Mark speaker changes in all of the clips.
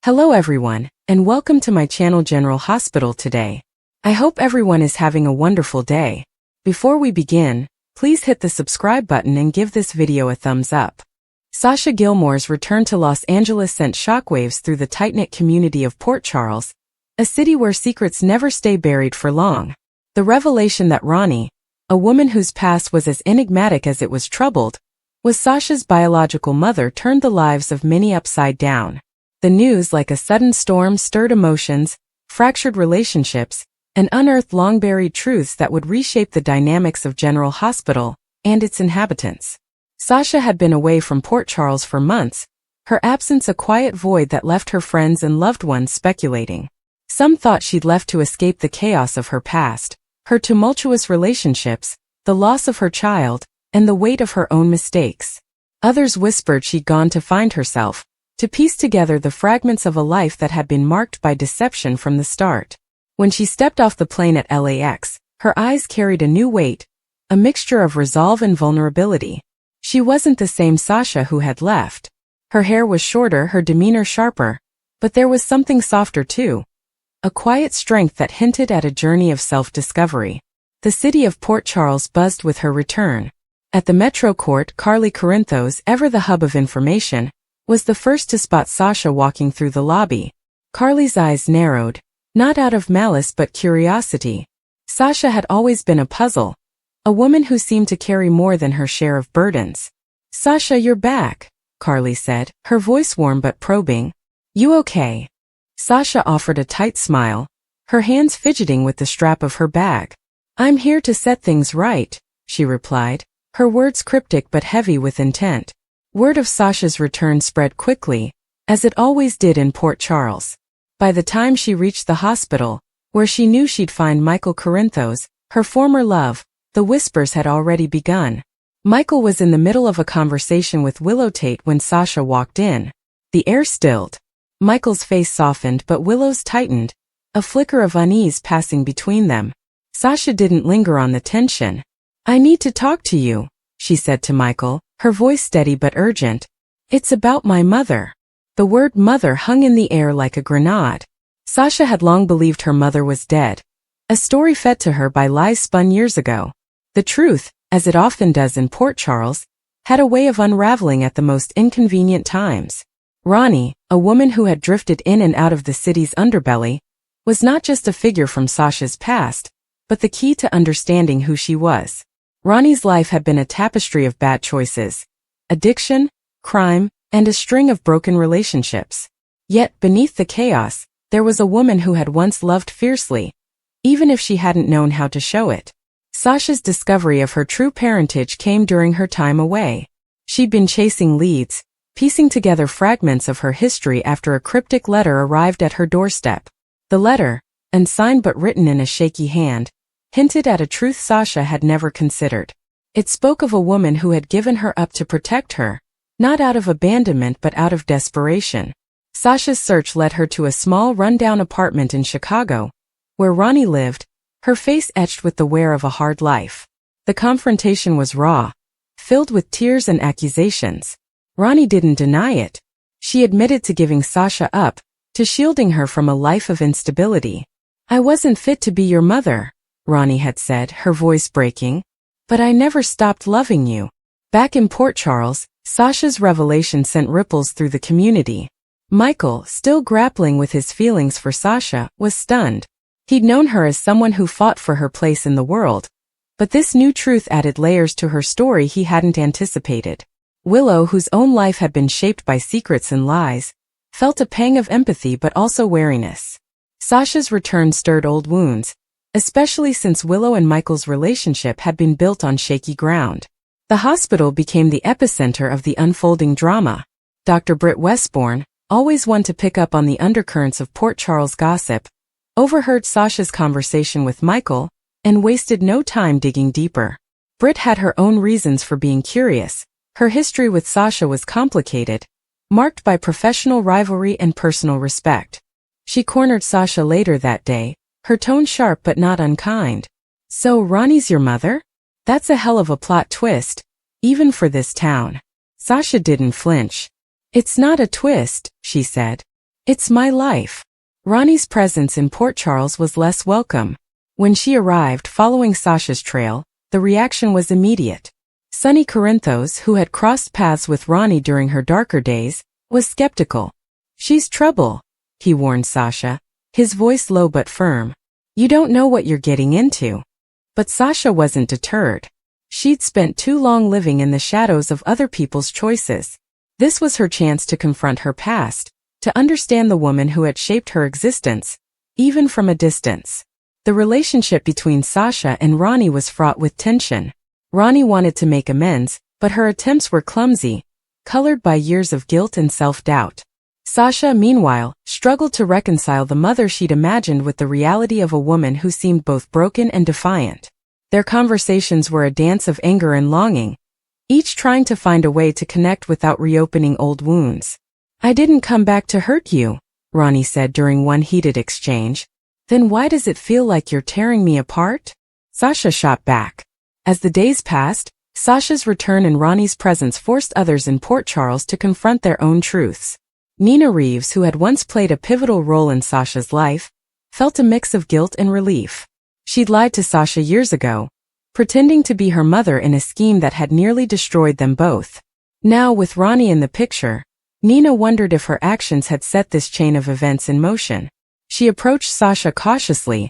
Speaker 1: Hello everyone, and welcome to my channel General Hospital today. I hope everyone is having a wonderful day. Before we begin, please hit the subscribe button and give this video a thumbs up. Sasha Gilmore's return to Los Angeles sent shockwaves through the tight-knit community of Port Charles, a city where secrets never stay buried for long. The revelation that Ronnie, a woman whose past was as enigmatic as it was troubled, was Sasha's biological mother, turned the lives of many upside down. The news, like a sudden storm, stirred emotions, fractured relationships, and unearthed long-buried truths that would reshape the dynamics of General Hospital and its inhabitants. Sasha had been away from Port Charles for months, her absence a quiet void that left her friends and loved ones speculating. Some thought she'd left to escape the chaos of her past, her tumultuous relationships, the loss of her child, and the weight of her own mistakes. Others whispered she'd gone to find herself, to piece together the fragments of a life that had been marked by deception from the start. When she stepped off the plane at LAX, her eyes carried a new weight, a mixture of resolve and vulnerability. She wasn't the same Sasha who had left. Her hair was shorter, her demeanor sharper, but there was something softer too. A quiet strength that hinted at a journey of self-discovery. The city of Port Charles buzzed with her return. At the Metro Court, Carly Corinthos, ever the hub of information, was the first to spot Sasha walking through the lobby. Carly's eyes narrowed, not out of malice but curiosity. Sasha had always been a puzzle, a woman who seemed to carry more than her share of burdens. "Sasha, you're back," Carly said, her voice warm but probing. "You okay?" Sasha offered a tight smile, her hands fidgeting with the strap of her bag. "I'm here to set things right," she replied, her words cryptic but heavy with intent. Word of Sasha's return spread quickly, as it always did in Port Charles. By the time she reached the hospital, where she knew she'd find Michael Corinthos, her former love, the whispers had already begun. Michael was in the middle of a conversation with Willow Tate when Sasha walked in. The air stilled. Michael's face softened but Willow's tightened, a flicker of unease passing between them. Sasha didn't linger on the tension. "I need to talk to you," she said to Michael, her voice steady but urgent. "It's about my mother." The word mother hung in the air like a grenade. Sasha had long believed her mother was dead, a story fed to her by lies spun years ago. The truth, as it often does in Port Charles, had a way of unraveling at the most inconvenient times. Ronnie, a woman who had drifted in and out of the city's underbelly, was not just a figure from Sasha's past, but the key to understanding who she was. Ronnie's life had been a tapestry of bad choices, addiction, crime, and a string of broken relationships. Yet, beneath the chaos, there was a woman who had once loved fiercely, even if she hadn't known how to show it. Sasha's discovery of her true parentage came during her time away. She'd been chasing leads, piecing together fragments of her history after a cryptic letter arrived at her doorstep. The letter, unsigned but written in a shaky hand, hinted at a truth Sasha had never considered. It spoke of a woman who had given her up to protect her, not out of abandonment but out of desperation. Sasha's search led her to a small run-down apartment in Chicago, where Ronnie lived, her face etched with the wear of a hard life. The confrontation was raw, filled with tears and accusations. Ronnie didn't deny it. She admitted to giving Sasha up, to shielding her from a life of instability. "I wasn't fit to be your mother," Ronnie had said, her voice breaking. "But I never stopped loving you." Back in Port Charles, Sasha's revelation sent ripples through the community. Michael, still grappling with his feelings for Sasha, was stunned. He'd known her as someone who fought for her place in the world, but this new truth added layers to her story he hadn't anticipated. Willow, whose own life had been shaped by secrets and lies, felt a pang of empathy but also wariness. Sasha's return stirred old wounds, especially since Willow and Michael's relationship had been built on shaky ground. The hospital became the epicenter of the unfolding drama. Dr. Britt Westbourne, always one to pick up on the undercurrents of Port Charles gossip, overheard Sasha's conversation with Michael and wasted no time digging deeper. Britt had her own reasons for being curious. Her history with Sasha was complicated, marked by professional rivalry and personal respect. She cornered Sasha later that day, her tone sharp but not unkind. "So Ronnie's your mother? That's a hell of a plot twist, even for this town." Sasha didn't flinch. "It's not a twist," she said. It's my life. Ronnie's presence in Port Charles was less welcome. When she arrived following Sasha's trail, the reaction was immediate. Sonny Corinthos, who had crossed paths with Ronnie during her darker days, was skeptical. She's trouble, he warned Sasha, his voice low but firm. You don't know what you're getting into. But Sasha wasn't deterred. She'd spent too long living in the shadows of other people's choices. This was her chance to confront her past, to understand the woman who had shaped her existence, even from a distance. The relationship between Sasha and Ronnie was fraught with tension. Ronnie wanted to make amends, but her attempts were clumsy, colored by years of guilt and self-doubt. Sasha, meanwhile, struggled to reconcile the mother she'd imagined with the reality of a woman who seemed both broken and defiant. Their conversations were a dance of anger and longing, each trying to find a way to connect without reopening old wounds. I didn't come back to hurt you, Ronnie said during one heated exchange. Then why does it feel like you're tearing me apart? Sasha shot back. As the days passed, Sasha's return and Ronnie's presence forced others in Port Charles to confront their own truths. Nina Reeves, who had once played a pivotal role in Sasha's life, felt a mix of guilt and relief. She'd lied to Sasha years ago, pretending to be her mother in a scheme that had nearly destroyed them both. Now, with Ronnie in the picture, Nina wondered if her actions had set this chain of events in motion. She approached Sasha cautiously,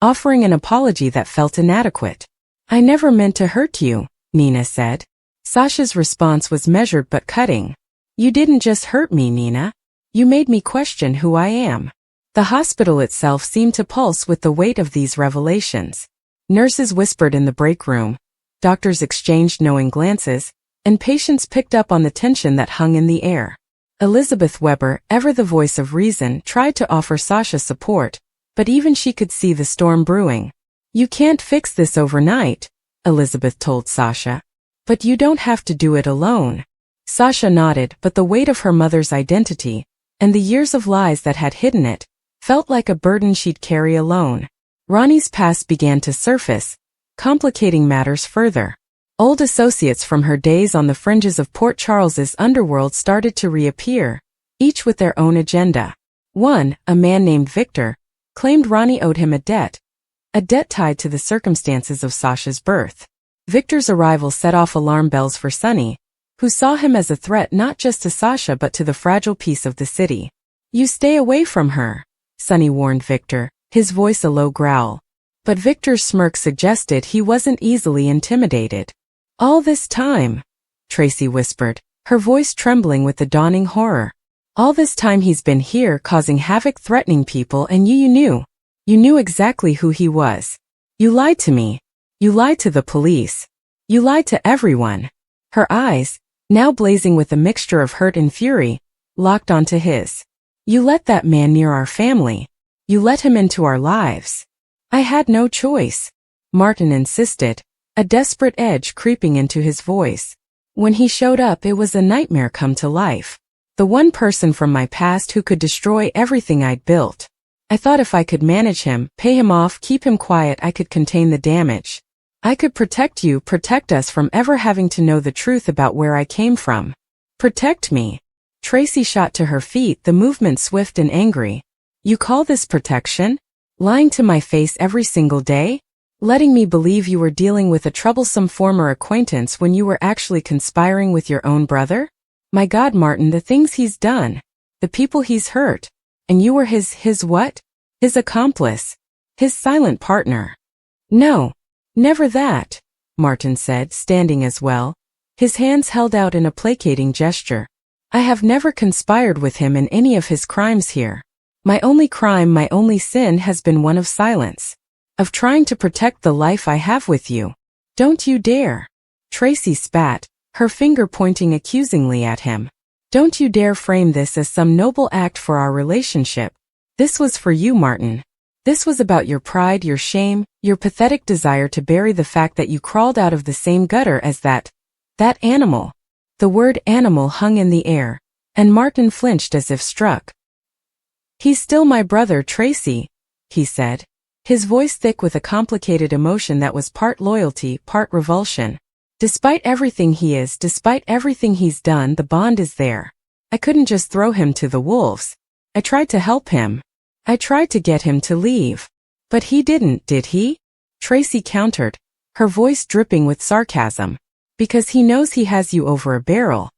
Speaker 1: offering an apology that felt inadequate. I never meant to hurt you, Nina said. Sasha's response was measured but cutting. You didn't just hurt me, Nina. You made me question who I am. The hospital itself seemed to pulse with the weight of these revelations. Nurses whispered in the break room, doctors exchanged knowing glances, and patients picked up on the tension that hung in the air. Elizabeth Weber, ever the voice of reason, tried to offer Sasha support, but even she could see the storm brewing. You can't fix this overnight, Elizabeth told Sasha. But you don't have to do it alone. Sasha nodded, but the weight of her mother's identity, and the years of lies that had hidden it, felt like a burden she'd carry alone. Ronnie's past began to surface, complicating matters further. Old associates from her days on the fringes of Port Charles's underworld started to reappear, each with their own agenda. One, a man named Victor, claimed Ronnie owed him a debt tied to the circumstances of Sasha's birth. Victor's arrival set off alarm bells for Sonny, who saw him as a threat not just to Sasha but to the fragile peace of the city. You stay away from her, Sonny warned Victor, his voice a low growl. But Victor's smirk suggested he wasn't easily intimidated. All this time, Tracy whispered, her voice trembling with the dawning horror. All this time he's been here causing havoc, threatening people, and you knew. You knew exactly who he was. You lied to me. You lied to the police. You lied to everyone. Her eyes, now blazing with a mixture of hurt and fury, locked onto his. You let that man near our family. You let him into our lives. I had no choice, Martin insisted, a desperate edge creeping into his voice. When he showed up, it was a nightmare come to life. The one person from my past who could destroy everything I'd built. I thought if I could manage him, pay him off, keep him quiet, I could contain the damage. I could protect you, protect us from ever having to know the truth about where I came from. Protect me. Tracy shot to her feet, the movement swift and angry. You call this protection? Lying to my face every single day? Letting me believe you were dealing with a troublesome former acquaintance when you were actually conspiring with your own brother? My God, Martin, the things he's done. The people he's hurt. And you were his what? His accomplice. His silent partner. No. Never that, Martin said, standing as well, his hands held out in a placating gesture. I have never conspired with him in any of his crimes here. My only crime, my only sin has been one of silence. Of trying to protect the life I have with you. Don't you dare. Tracy spat, her finger pointing accusingly at him. Don't you dare frame this as some noble act for our relationship. This was for you, Martin. This was about your pride, your shame, your pathetic desire to bury the fact that you crawled out of the same gutter as that animal. The word animal hung in the air, and Martin flinched as if struck. He's still my brother, Tracy, he said, his voice thick with a complicated emotion that was part loyalty, part revulsion. Despite everything he is, despite everything he's done, the bond is there. I couldn't just throw him to the wolves. I tried to help him. I tried to get him to leave. But he didn't, did he? Tracy countered, her voice dripping with sarcasm. Because he knows he has you over a barrel.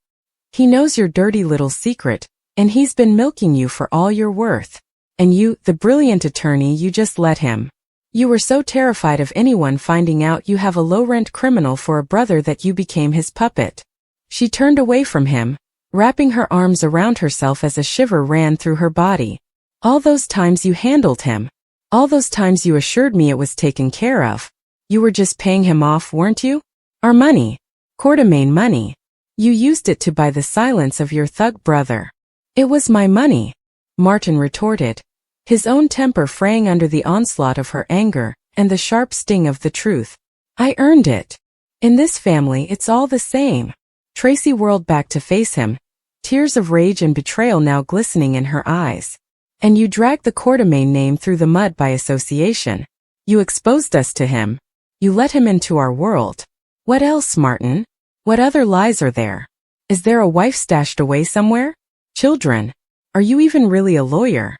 Speaker 1: He knows your dirty little secret, and he's been milking you for all you're worth. And you, the brilliant attorney, you just let him. You were so terrified of anyone finding out you have a low-rent criminal for a brother that you became his puppet. She turned away from him, wrapping her arms around herself as a shiver ran through her body. All those times you handled him. All those times you assured me it was taken care of. You were just paying him off, weren't you? Our money. Quartermain money. You used it to buy the silence of your thug brother. It was my money, Martin retorted, his own temper fraying under the onslaught of her anger and the sharp sting of the truth. I earned it. In this family it's all the same. Tracy whirled back to face him, tears of rage and betrayal now glistening in her eyes. And you dragged the Quartermain name through the mud by association. You exposed us to him. You let him into our world. What else, Martin? What other lies are there? Is there a wife stashed away somewhere? Children? Are you even really a lawyer?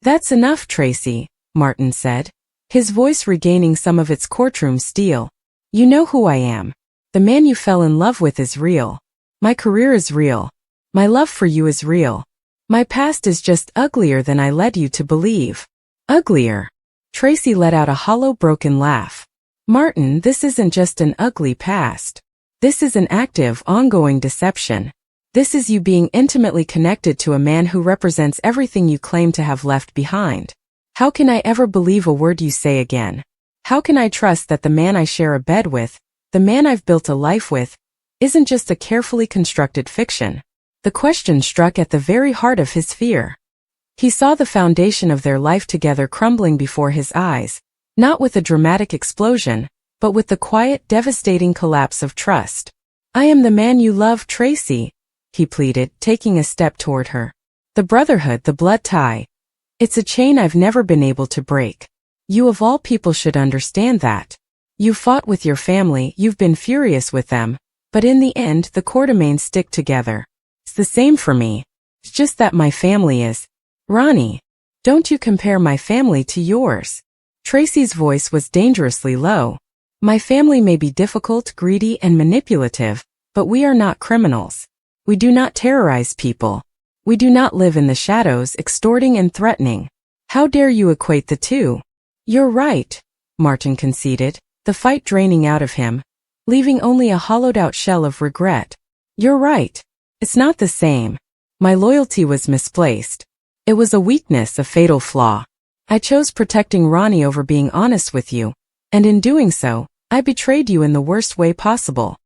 Speaker 1: That's enough, Tracy, Martin said, his voice regaining some of its courtroom steel. You know who I am. The man you fell in love with is real. My career is real. My love for you is real. My past is just uglier than I led you to believe. Uglier. Tracy let out a hollow, broken laugh. Martin, this isn't just an ugly past. This is an active, ongoing deception. This is you being intimately connected to a man who represents everything you claim to have left behind. How can I ever believe a word you say again? How can I trust that the man I share a bed with, the man I've built a life with, isn't just a carefully constructed fiction? The question struck at the very heart of his fear. He saw the foundation of their life together crumbling before his eyes, not with a dramatic explosion, but with the quiet, devastating collapse of trust. I am the man you love, Tracy, he pleaded, taking a step toward her. The brotherhood, the blood tie. It's a chain I've never been able to break. You of all people should understand that. You fought with your family, you've been furious with them, but in the end the Quartermains stick together. It's the same for me. It's just that my family is. Ronnie, don't you compare my family to yours. Tracy's voice was dangerously low. My family may be difficult, greedy, and manipulative, but we are not criminals. We do not terrorize people. We do not live in the shadows, extorting and threatening. How dare you equate the two? You're right, Martin conceded, the fight draining out of him, leaving only a hollowed-out shell of regret. You're right. It's not the same. My loyalty was misplaced. It was a weakness, a fatal flaw. I chose protecting Ronnie over being honest with you, and in doing so, I betrayed you in the worst way possible.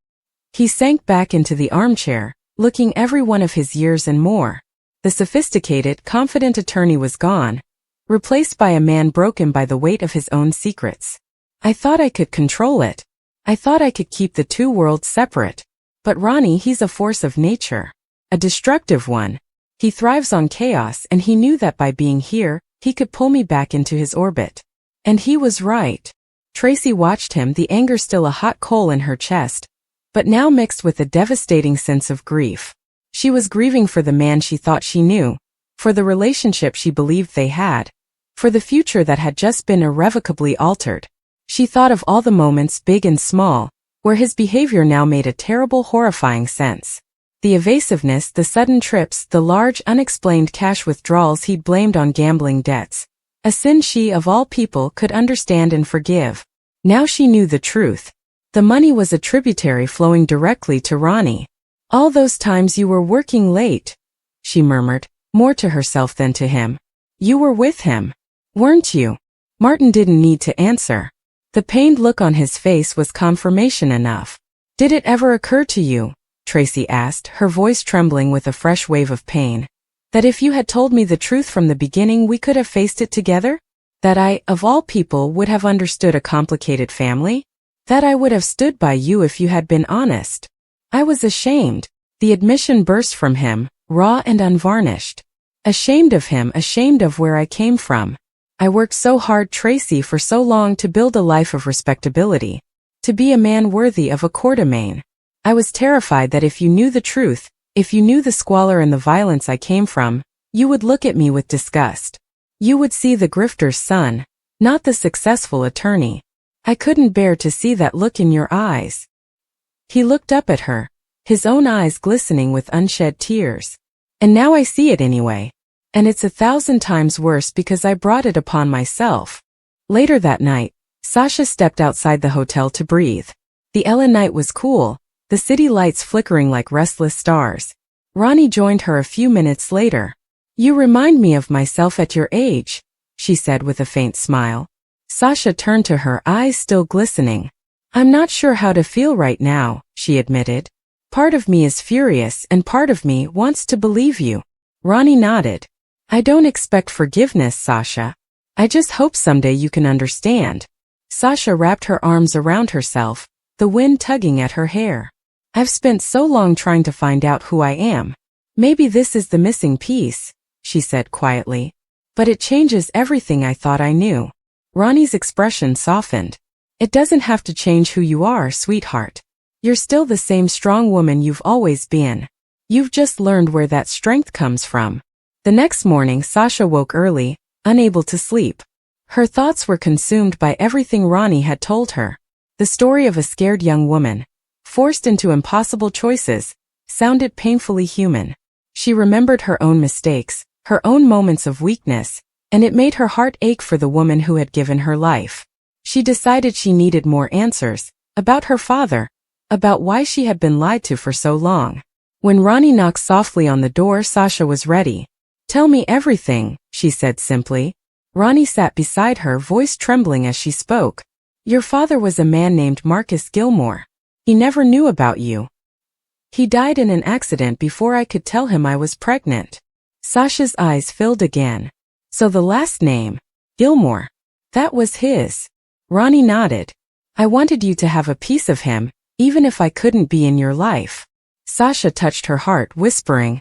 Speaker 1: He sank back into the armchair, looking every one of his years and more. The sophisticated, confident attorney was gone, replaced by a man broken by the weight of his own secrets. I thought I could control it. I thought I could keep the two worlds separate. But Ronnie, he's a force of nature. A destructive one. He thrives on chaos, and he knew that by being here, he could pull me back into his orbit. And he was right. Tracy watched him, the anger still a hot coal in her chest, but now mixed with a devastating sense of grief. She was grieving for the man she thought she knew, for the relationship she believed they had, for the future that had just been irrevocably altered. She thought of all the moments, big and small, where his behavior now made a terrible, horrifying sense. The evasiveness, the sudden trips, the large, unexplained cash withdrawals he'd blamed on gambling debts. A sin she, of all people, could understand and forgive. Now she knew the truth. The money was a tributary flowing directly to Ronnie. All those times you were working late, she murmured, more to herself than to him. You were with him, weren't you? Martin didn't need to answer. The pained look on his face was confirmation enough. Did it ever occur to you, Tracy asked, her voice trembling with a fresh wave of pain, that if you had told me the truth from the beginning we could have faced it together? That I, of all people, would have understood a complicated family? That I would have stood by you if you had been honest? I was ashamed. The admission burst from him, raw and unvarnished. Ashamed of him, ashamed of where I came from. I worked so hard, Tracy, for so long to build a life of respectability. To be a man worthy of a Quartermain. I was terrified that if you knew the truth, if you knew the squalor and the violence I came from, You would look at me with disgust. You would see the grifter's son, not the successful attorney. I couldn't bear to see that look in your eyes. He looked up at her, his own eyes glistening with unshed tears. And now I see it anyway. And it's 1,000 times worse because I brought it upon myself. Later that night, Sasha stepped outside the hotel to breathe. The LA night was cool, the city lights flickering like restless stars. Ronnie joined her a few minutes later. You remind me of myself at your age, she said with a faint smile. Sasha turned to her, eyes still glistening. I'm not sure how to feel right now, she admitted. Part of me is furious and part of me wants to believe you. Ronnie nodded. I don't expect forgiveness, Sasha. I just hope someday you can understand. Sasha wrapped her arms around herself, the wind tugging at her hair. I've spent so long trying to find out who I am. Maybe this is the missing piece, she said quietly. But it changes everything I thought I knew. Ronnie's expression softened. It doesn't have to change who you are, sweetheart. You're still the same strong woman you've always been. You've just learned where that strength comes from. The next morning, Sasha woke early, unable to sleep. Her thoughts were consumed by everything Ronnie had told her. The story of a scared young woman, forced into impossible choices, sounded painfully human. She remembered her own mistakes, her own moments of weakness, and it made her heart ache for the woman who had given her life. She decided she needed more answers, about her father, about why she had been lied to for so long. When Ronnie knocked softly on the door, Sasha was ready. Tell me everything, she said simply. Ronnie sat beside her, voice trembling as she spoke. Your father was a man named Marcus Gilmore. He never knew about you. He died in an accident before I could tell him I was pregnant. Sasha's eyes filled again. So the last name, Gilmore, that was his. Ronnie nodded. I wanted you to have a piece of him, even if I couldn't be in your life. Sasha touched her heart, whispering,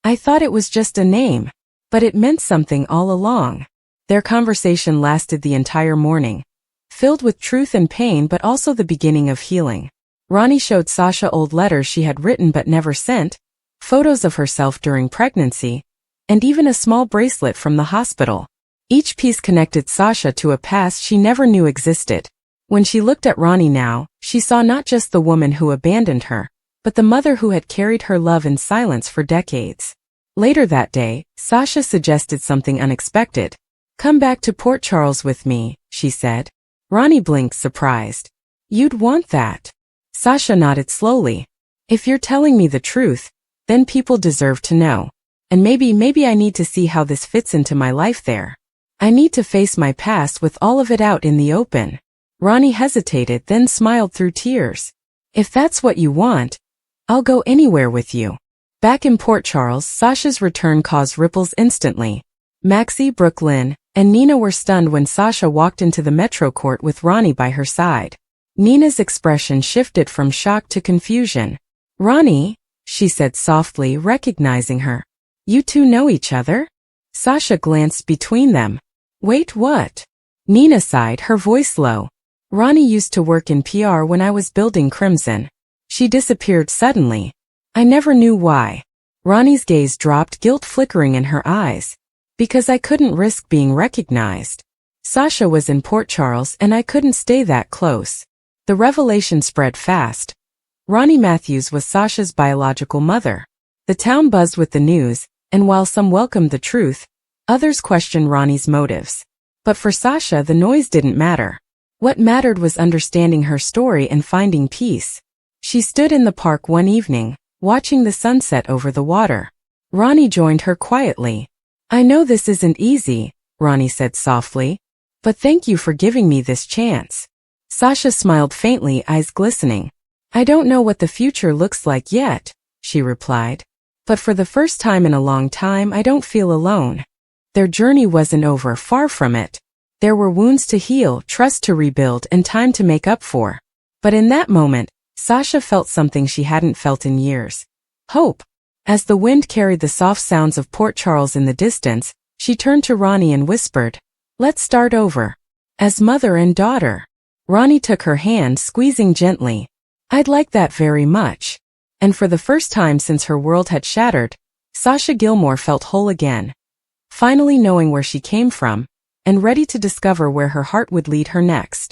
Speaker 1: I thought it was just a name, but it meant something all along. Their conversation lasted the entire morning, filled with truth and pain but also the beginning of healing. Ronnie showed Sasha old letters she had written but never sent, photos of herself during pregnancy, and even a small bracelet from the hospital. Each piece connected Sasha to a past she never knew existed. When she looked at Ronnie now, she saw not just the woman who abandoned her, but the mother who had carried her love in silence for decades. Later that day, Sasha suggested something unexpected. Come back to Port Charles with me, she said. Ronnie blinked, surprised. You'd want that. Sasha nodded slowly. If you're telling me the truth, then people deserve to know. And maybe I need to see how this fits into my life there. I need to face my past with all of it out in the open. Ronnie hesitated, then smiled through tears. If that's what you want, I'll go anywhere with you. Back in Port Charles, Sasha's return caused ripples instantly. Maxie, Brooklyn, and Nina were stunned when Sasha walked into the Metro Court with Ronnie by her side. Nina's expression shifted from shock to confusion. Ronnie, she said softly, recognizing her. You two know each other? Sasha glanced between them. Wait, what? Nina sighed, her voice low. Ronnie used to work in PR when I was building Crimson. She disappeared suddenly. I never knew why. Ronnie's gaze dropped, guilt flickering in her eyes. Because I couldn't risk being recognized. Sasha was in Port Charles and I couldn't stay that close. The revelation spread fast. Ronnie Matthews was Sasha's biological mother. The town buzzed with the news, and while some welcomed the truth, others questioned Ronnie's motives. But for Sasha, the noise didn't matter. What mattered was understanding her story and finding peace. She stood in the park one evening, watching the sunset over the water. Ronnie joined her quietly. I know this isn't easy, Ronnie said softly, but thank you for giving me this chance. Sasha smiled faintly, eyes glistening. I don't know what the future looks like yet, she replied. But for the first time in a long time, I don't feel alone. Their journey wasn't over, far from it. There were wounds to heal, trust to rebuild, and time to make up for. But in that moment, Sasha felt something she hadn't felt in years. Hope. As the wind carried the soft sounds of Port Charles in the distance, she turned to Ronnie and whispered, Let's start over. As mother and daughter. Ronnie took her hand, squeezing gently. I'd like that very much. And for the first time since her world had shattered, Sasha Gilmore felt whole again. finally knowing where she came from, and ready to discover where her heart would lead her next.